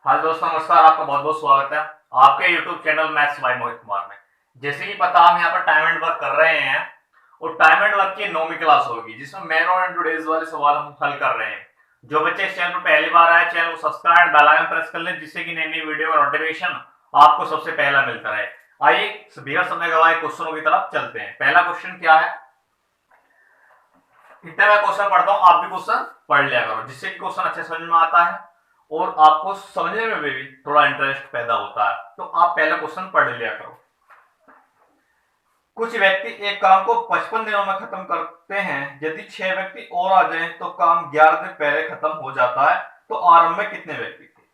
हाँ दोस्तों नमस्कार, आपका बहुत बहुत स्वागत है आपके YouTube channel maths by Mohit Kumar में। जैसे कि पता हम यहाँ पर टाइम एंड वर्क कर रहे हैं और टाइम एंड वर्क की 9वीं क्लास होगी जिसमें मैन और टुडेज वाले सवाल हम हल कर रहे हैं। जो बच्चे इस चैनल पर पहली बार आए चैनल को सब्सक्राइब बेल आइकन प्रेस कर लें जिससे कि नई नई वीडियो का नोटिफिकेशन आपको सबसे पहला मिलता रहे। आइए बिना समय गवाए क्वेश्चनों की तरफ चलते हैं। पहला क्वेश्चन क्या है, इतना मैं क्वेश्चन पढ़ता हूँ, आप भी क्वेश्चन पढ़ लिया करो जिससे कि क्वेश्चन अच्छे समझ में आता है और आपको समझने में भी थोड़ा इंटरेस्ट पैदा होता है। तो आप पहला क्वेश्चन पढ़ लिया करो। कुछ व्यक्ति एक काम को 55 दिनों में खत्म करते हैं। यदि 6 व्यक्ति और आ जाएं तो काम 11 दिन पहले खत्म हो जाता है। तो आरंभ में कितने व्यक्ति थे?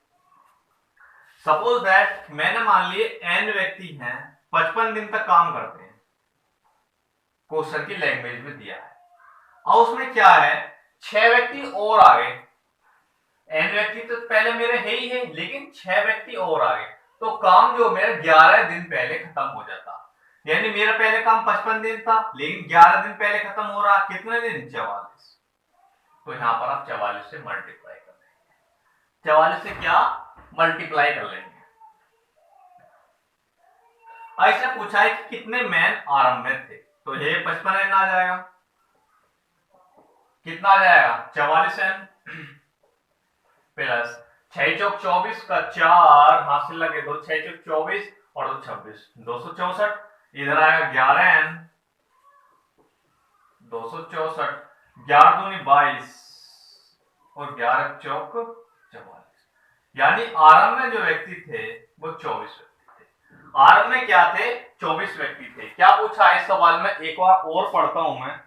सपोज दैट मैंने मान लिए n व्यक्ति हैं, 55 दिन तक काम करते हैं, क्वेश्चन की लैंग्वेज में दिया है। और उसमें क्या है, 6 व्यक्ति और आ गए। n व्यक्ति तो पहले मेरे है ही है, लेकिन 6 व्यक्ति और आ गए तो काम जो मेरा 11 दिन पहले खत्म हो जाता। यानी मेरा पहले काम 55 दिन था लेकिन 11 दिन पहले खत्म हो रहा। कितने दिन? 44। तो यहां पर आप 44 से मल्टीप्लाई कर लेंगे। 44 से क्या मल्टीप्लाई कर लेंगे। ऐसा पूछा है कि कितने मैन आरंभ में थे, तो ये 55 आ जाएगा। कितना आ जाएगा? 44 एन प्लस 6 चौक 24 का 4 हासिल लगे 2 6 चौक 24 और 2 26 264। इधर आएगा 11 एन 264, 11 दूनी 22 और 11 चौक 44। यानी आरंभ में जो व्यक्ति थे वो 24 व्यक्ति थे। आरंभ में क्या थे? 24 व्यक्ति थे। क्या पूछा है इस सवाल में? एक बार और पढ़ता हूं मैं।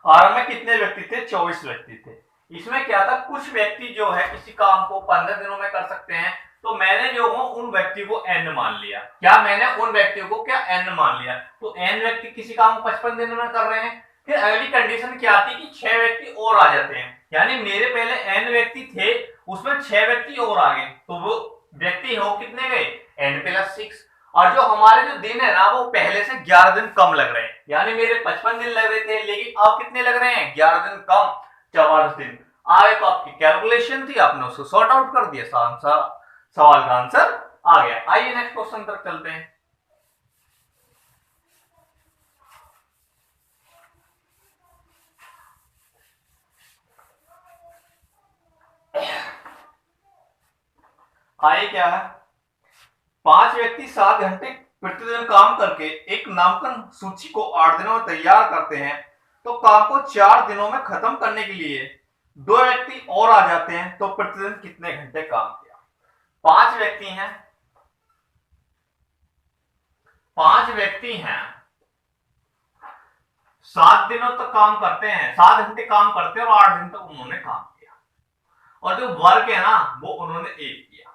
आरंभ में कितने व्यक्ति थे? 24 व्यक्ति थे। इसमें क्या था, कुछ व्यक्ति जो है इसी काम को 15 दिनों में कर सकते हैं। तो मैंने जो हूं उन व्यक्ति को n मान लिया। क्या मैंने उन व्यक्तियों को क्या n मान लिया? तो n व्यक्ति किसी काम को 55 दिनों में कर रहे हैं। फिर अगली कंडीशन क्या आती कि 6 व्यक्ति और आ जाते हैं। यानी मेरे पहले n व्यक्ति थे, उसमें 6 व्यक्ति और आ गए तो वो व्यक्ति हो कितने गए? n + 6। और जो हमारे जो दिन है ना वो पहले से 11 दिन कम लग रहे हैं। यानी मेरे 55 दिन लग रहे थे लेकिन अब कितने लग रहे हैं? 11 दिन कम, 44 दिन आए। तो आपकी कैलकुलेशन थी, आपने उसको सॉर्ट आउट कर दिया, सवाल का आंसर आ गया। आइए नेक्स्ट क्वेश्चन तक चलते हैं। आइए क्या है, 5 व्यक्ति 7 घंटे प्रतिदिन काम करके एक नामांकन सूची को 8 दिनों में तैयार करते हैं। तो काम को 4 दिनों में खत्म करने के लिए 2 व्यक्ति और आ जाते हैं। तो प्रतिदिन कितने घंटे काम किया? 5 व्यक्ति हैं, 5 व्यक्ति हैं, 7 दिनों तक काम करते हैं, 7 घंटे काम करते हैं और 8 दिन तक उन्होंने काम किया। और जो वर्क है ना वो उन्होंने 1 किया।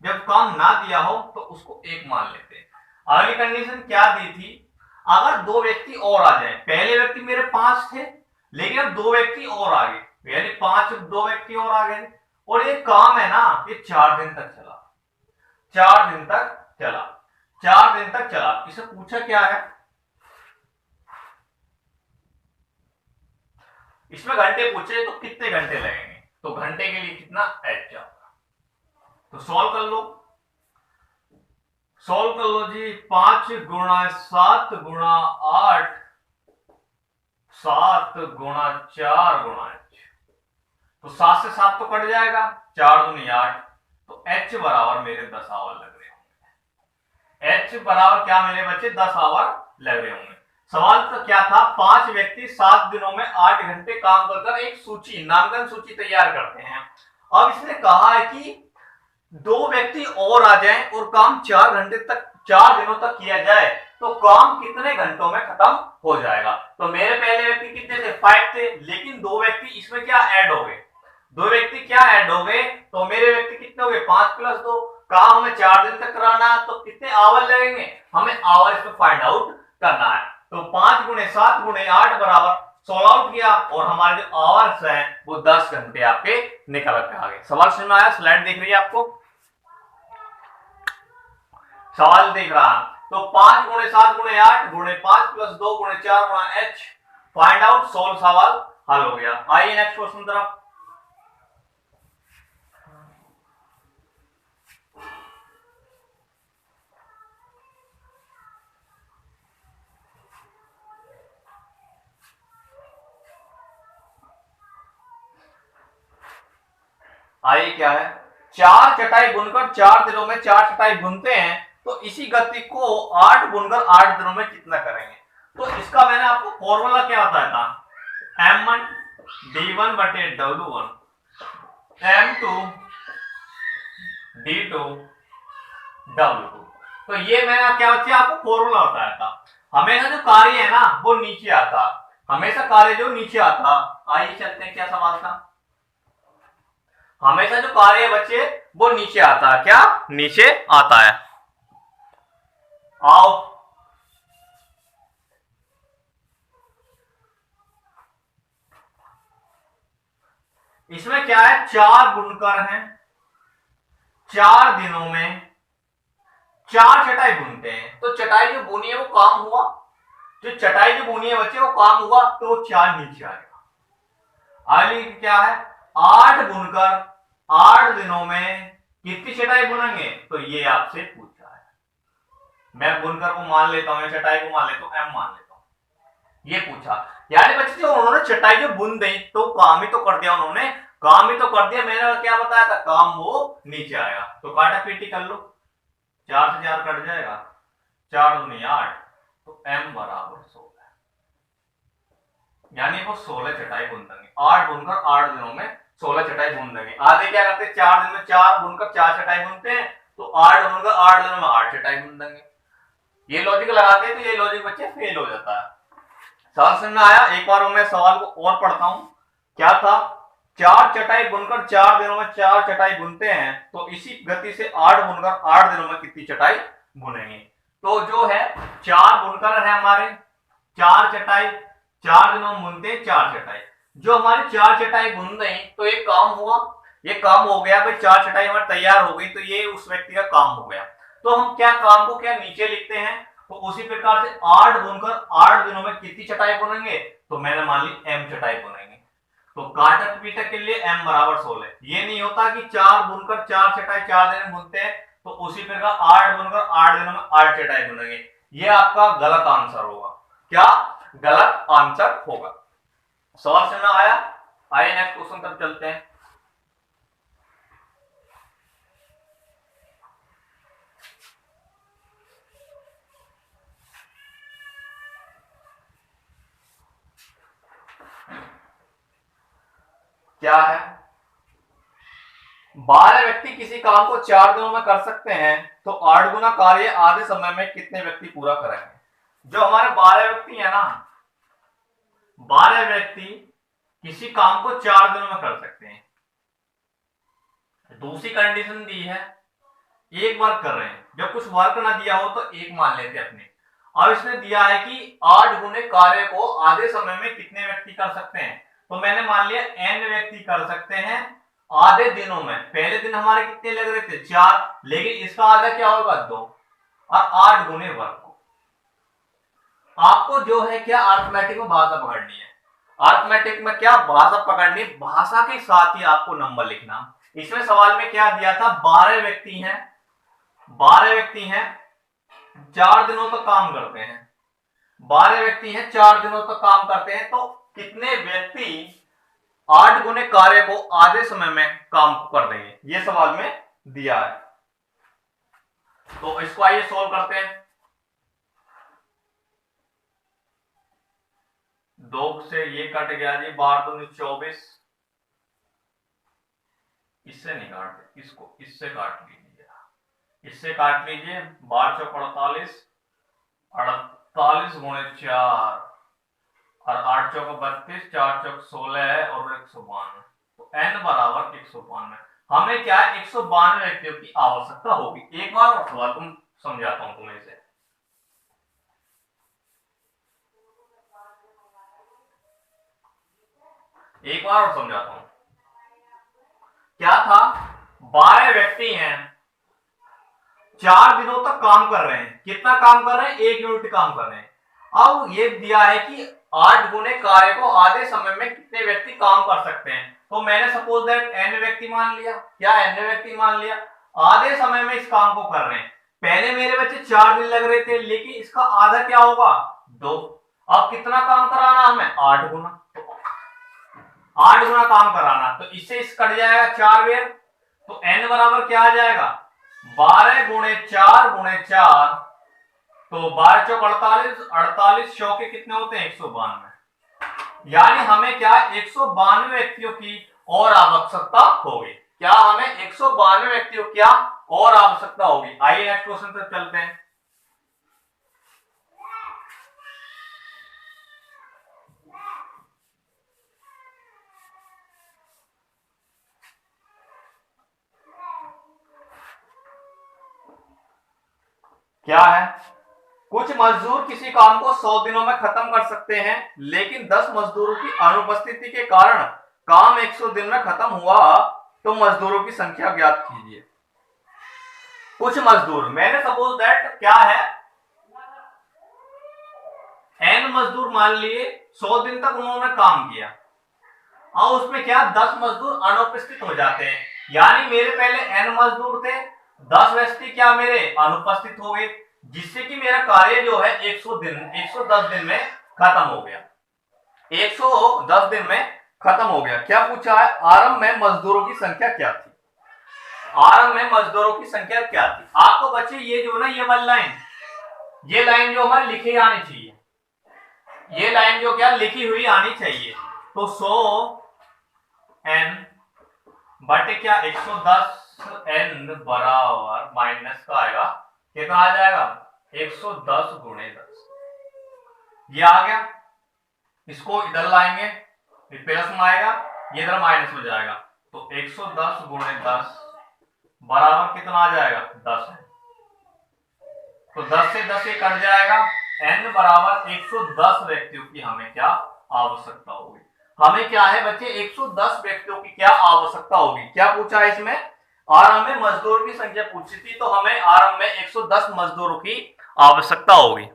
जब काम ना दिया हो तो उसको 1 मान लेते हैं। अगली कंडीशन क्या दी थी, अगर 2 व्यक्ति और आ जाए। पहले व्यक्ति मेरे 5 थे लेकिन अब 2 व्यक्ति और आ गए, यानी 5 2 व्यक्ति और आ गए। और ये काम है ना ये 4 दिन तक चला, 4 दिन तक चला, 4 दिन तक चला। इसे पूछा क्या है, इसमें घंटे पूछे तो कितने घंटे लगेंगे? तो घंटे के लिए कितना h जाएगा। तो सॉल्व कर लो, सॉल्व कर लो जी। 5 गुणा 7 गुणा 8 7 गुणा 4 गुणा h। तो 7 से 7 तो कट जाएगा, 4 दूनी 8। तो h बराबर मेरे 10 आवर लग रहे होंगे। h बराबर क्या मेरे बच्चे? 10 आवर लग रहे होंगे। सवाल तो क्या था, 5 व्यक्ति 7 दिनों में 8 घंटे काम कर एक सूची, नामांकन सूची तैयार करते हैं। अब इसने कहा है कि 2 व्यक्ति और आ जाएं और काम 4 घंटे तक, 4 दिनों तक किया जाए तो काम कितने घंटों में खत्म हो जाएगा। तो मेरे पहले व्यक्ति कितने थे? 5 थे, लेकिन 2 व्यक्ति इसमें क्या ऐड हो गए, 2 व्यक्ति क्या ऐड हो गए। तो मेरे व्यक्ति कितने हो गए? 5 + 2। काम हमें 4 दिन तक कराना है तो कितने आवर लगेंगे? हमें आवर इसमें फाइंड आउट करना है। तो 5 × 7 × 8 बराबर 16 आउट किया और हमारे जो आवर्स हैं वो 10 घंटे आपके निकल के आ गए। सवाल समझ में आया? स्लाइड देख रही है आपको, सवाल देख रहा है। तो 5 × 7 × 8 × 5 + 2 × 4 × h फाइंड आउट, सोल्व, सवाल हल हो गया। आइए नेक्स्ट क्वेश्चन तरफ। आइए क्या है, 4 चटाई बुनकर 4 दिनों में 4 चटाई बुनते हैं, तो इसी गति को 8 बुनकर 8 दिनों में कितना करेंगे। तो इसका मैंने आपको फॉर्मूला क्या बताया था, M1 D1 बटे W1 M2 D2 W2। तो ये मैंने क्या बच्चे आपको फॉर्मूला बताया था। हमेशा जो कार्य है ना वो नीचे आता, हमेशा कार्य जो नीचे आता। आइए चलते हैं क्या सवाल था। हमेशा जो कार्य है बच्चे वो नीचे आता है, क्या नीचे आता है। आओ इसमें क्या है, 4 बुनकर हैं, 4 दिनों में 4 चटाई बुनते हैं। तो चटाई जो बुनी है वो काम हुआ, जो चटाई जो बुनी है बच्चे वो काम हुआ, तो 4 नीचे आएगा। अगली क्या है, 8 बुनकर 8 दिनों में कितनी चटाई बुनेंगे, तो ये आपसे पूछा है। मैं बुनकर को मान लेता हूं, चटाई को मान लेता हूं, M मान लेता हूं। ये पूछा यानी बच्चे जो उन्होंने चटाई जो बुन दी तो काम ही तो कर दिया, उन्होंने काम ही तो कर दिया। मैंने क्या बताया था, काम वो नीचे आएगा। तो काटा पीटी कर लो, 4 से 4 कट जाएगा, 4 दूनी 8, तो M बराबर 16, यानी वो 16 चटाई बुन देंगे। 8 बुनकर 8 दिनों में 16 चटाई बुन देंगे। आधे क्या करते हैं, 4 दिन में 4 बुनकर 4 चटाई बुनते हैं, तो 8 बुनकर 8 दिनों में 8 चटाई बुन देंगे। ये लॉजिक लगाते हैं तो ये लॉजिक बच्चे फेल हो जाता है। सवाल समझ में आया। एक बार मैं सवाल को और पढ़ता हूं। क्या था, 4 चटाई बुनकर 4 दिनों में 4 चटाई बुनते हैं, तो इसी गति से 8 बुनकर 8 दिनों में कितनी चटाई बुनेंगे। तो जो है 4 बुनकर है हमारे, 4 चटाई 4 दिनों में बुनते हैं 4 चटाई। जो हमारी 4 चटाई बुन गई तो ये काम हुआ, ये काम हो गया भाई, 4 चटाई हमारी तैयार हो गई, तो ये उस व्यक्ति का काम हो गया। तो हम क्या काम को क्या नीचे लिखते हैं, तो उसी प्रकार से 8 बुनकर 8 दिनों में कितनी चटाई बुनेंगे, तो मैंने मान ली M चटाई बुनेंगे। तो काटक पीटक के लिए M बराबर 16। ये नहीं होता कि 4 बुनकर 4 चटाई 4 दिन में बुनते हैं, तो उसी प्रकार 8 बुनकर 8 दिनों में 8 चटाई बुनेंगे। ये आपका गलत आंसर होगा। क्या गलत आंसर होगा। सवाल समझ में आया। आइए नेक्स्ट क्वेश्चन तक चलते हैं। क्या है, 12 व्यक्ति किसी काम को 4 दिनों में कर सकते हैं, तो 8 गुना कार्य आधे समय में कितने व्यक्ति पूरा करेंगे। जो हमारे 12 व्यक्ति है ना, 12 व्यक्ति किसी काम को 4 दिनों में कर सकते हैं। दूसरी कंडीशन दी है, एक वर्क कर रहे हैं, जब कुछ वर्क ना दिया हो तो एक मान लेते अपने। अब इसने दिया है कि 8 गुने कार्य को आधे समय में कितने व्यक्ति कर सकते हैं, तो मैंने मान लिया n व्यक्ति कर सकते हैं आधे दिनों में। पहले दिन हमारे कितने लग रहे थे, 4, लेकिन इसका आधा क्या होगा, 2, और 8 गुने वर्क को। आपको जो है क्या अर्थमेटिक में भाषा पकड़नी है। अर्थमेटिक में क्या भाषा पकड़नी है, भाषा के साथ ही आपको नंबर लिखना। इसमें सवाल में क्या दिया था, 12 व्यक्ति हैं, 12 व्यक्ति हैं 4 दिनों तक काम करते हैं, 12 व्यक्ति हैं 4 दिनों तक काम करते हैं, तो कितने व्यक्ति 8 गुने कार्य को आधे समय में काम कर देंगे, ये सवाल में दिया है। तो इसको आइए सोल्व करते हैं। 2 से ये कट गया जी, 12 दूनी 24, इससे नहीं काटते, इसको इससे काट लीजिए, इससे काट लीजिए, 12 चौक 48, 48 गुणे 4 और 8 चौक 32, 4 चौक 16 है और 192, तो n बराबर 192। हमें क्या है, 192 व्यक्तियों की आवश्यकता होगी। एक बार और सवाल तुम समझाता हूं तुम्हें इसे। एक बार और समझाता हूं। क्या था, 12 व्यक्ति हैं 4 दिनों तक काम कर रहे हैं। कितना काम कर रहे हैं, 1 यूनिट काम कर रहे हैं। अब ये दिया है कि 8 गुने कार्य को आधे समय में कितने व्यक्ति काम कर सकते हैं, तो मैंने सपोज दैट n व्यक्ति मान लिया। क्या n व्यक्ति मान लिया, आधे समय में इस काम को कर रहे हैं। पहले मेरे बच्चे 4 दिन लग रहे थे, लेकिन इसका आधा क्या होगा, 2। अब कितना काम कराना हमें, 8 गुना, 8 गुना काम कराना, तो इससे इस कट जाएगा 4 वेर, तो n बराबर क्या आ जाएगा 12 गुणे 4 गुणे 4, तो 12 चौक 48, 48 चौके कितने होते हैं 192। यानी हमें क्या 192 व्यक्तियों की और आवश्यकता होगी। क्या हमें 192 व्यक्तियों क्या और आवश्यकता होगी। आइए नेक्स्ट क्वेश्चन पर चलते हैं। क्या है, कुछ मजदूर किसी काम को 100 दिनों में खत्म कर सकते हैं, लेकिन 10 मजदूरों की अनुपस्थिति के कारण काम 100 दिन में खत्म हुआ, तो मजदूरों की संख्या ज्ञात कीजिए। कुछ मजदूर, मैंने सपोज दैट क्या है n मजदूर मान लिए 100 दिन तक उन्होंने काम किया, और उसमें क्या 10 मजदूर अनुपस्थित हो जाते हैं, यानी मेरे पहले n मजदूर थे, 10 व्यक्ति क्या मेरे अनुपस्थित हो गए, जिससे कि मेरा कार्य जो है 110 दिन में खत्म हो गया। 110 दिन में खत्म हो गया। क्या पूछा है, आरंभ में मजदूरों की संख्या क्या थी। आरंभ में मजदूरों की संख्या क्या थी। आपको बच्चे ये जो ना ये वाली लाइन, ये लाइन जो हमारी लिखी आनी चाहिए, ये लाइन जो क्या लिखी हुई आनी चाहिए। तो 100n बटे क्या 110n बराबर माइनस का आएगा कितना आ जाएगा 110 गुणे 10, ये आ गया। इसको इधर लाएंगे, प्लस में आएगा, ये इधर माइनस में जाएगा, तो 110 गुणे 10 बराबर कितना आ जाएगा 10 है, तो 10 से 10 ये कट जाएगा। n बराबर 110 व्यक्तियों की हमें क्या आवश्यकता होगी। हमें क्या है बच्चे 110 व्यक्तियों की क्या आवश्यकता होगी। क्या पूछा है इसमें, आरंभ में मजदूर की संख्या पूछी थी, तो हमें आरंभ में 110 मजदूरों की आवश्यकता होगी।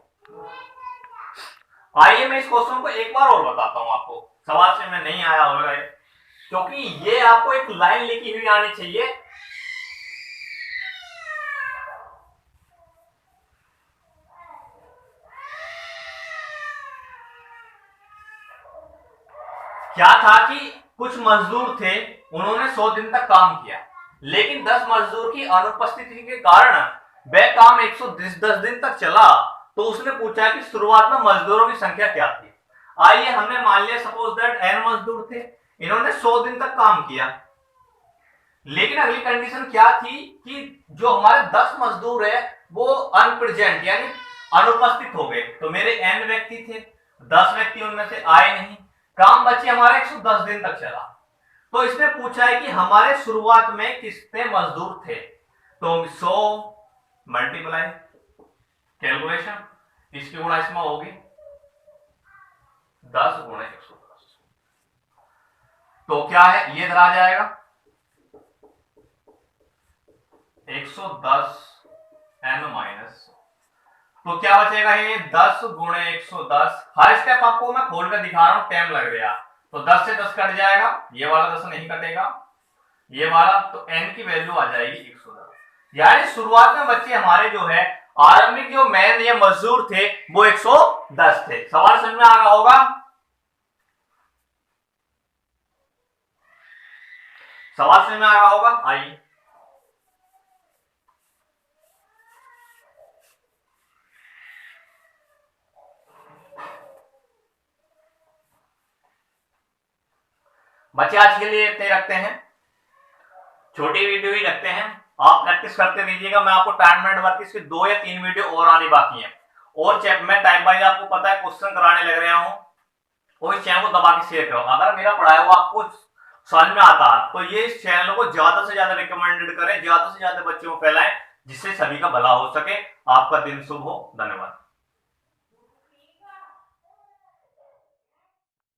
आइए मैं इस क्वेश्चन को एक बार और बताता हूं आपको, सवाल से में नहीं आया होगा, क्योंकि ये आपको एक लाइन लिखी हुई आनी चाहिए। क्या था कि कुछ मजदूर थे, उन्होंने 100 दिन तक काम किया, लेकिन 10 मजदूर की अनुपस्थिति के कारण वह काम 110 दिन तक चला, तो उसने पूछा कि शुरुआत में मजदूरों की संख्या क्या थी। आइए हमने मान लिया सपोज दैट n मजदूर थे, इन्होंने 100 दिन तक काम किया, लेकिन अगली कंडीशन क्या थी कि जो हमारे 10 मजदूर है वो अनप्रेजेंट यानी अनुपस्थित हो गए, तो मेरे n व्यक्ति थे, 10 व्यक्ति उनमें से आए नहीं, काम बचे हमारे 110 दिन तक चला। तो इसने पूछा है कि हमारे शुरुआत में कितने मजदूर थे, तो 100 मल्टीप्लाई कैलकुलेशन, इसकी गुणा इसमें होगी 10 गुणे 110, तो क्या है ये इधर आ जाएगा 110 n माइनस, तो क्या बचेगा ये 10 गुणे 110। हर स्टेप आपको मैं खोल कर दिखा रहा हूं, टाइम लग गया, तो 10 से 10 कट जाएगा, ये वाला 10 नहीं कटेगा, ये वाला, तो n की वैल्यू आ जाएगी 110। यानी शुरुआत में बच्चे हमारे जो है आरंभिक जो मैन या मजदूर थे वो 110 थे। सवाल समझ में आ रहा होगा, सवाल समझ में आ रहा होगा। आइए बच्चे आज के लिए इतने रखते हैं, छोटी वीडियो ही रखते हैं, आप प्रैक्टिस करते रहिएगा। मैं आपको टाइम एंड वर्क इसके 2 या 3 वीडियो और आने बाकी हैं, और मैं टाइम वाइज आपको पता है क्वेश्चन कराने लग रहा हूं, और इस चैनल को दबा के शेयर करो। अगर मेरा पढ़ाया हुआ आपको समझ में आता है तो ये इस चैनल को ज्यादा से ज्यादा रिकमेंडेड करें, ज्यादा से ज्यादा बच्चों को फैलाएं, जिससे सभी का भला हो सके। आपका दिन शुभ हो, धन्यवाद।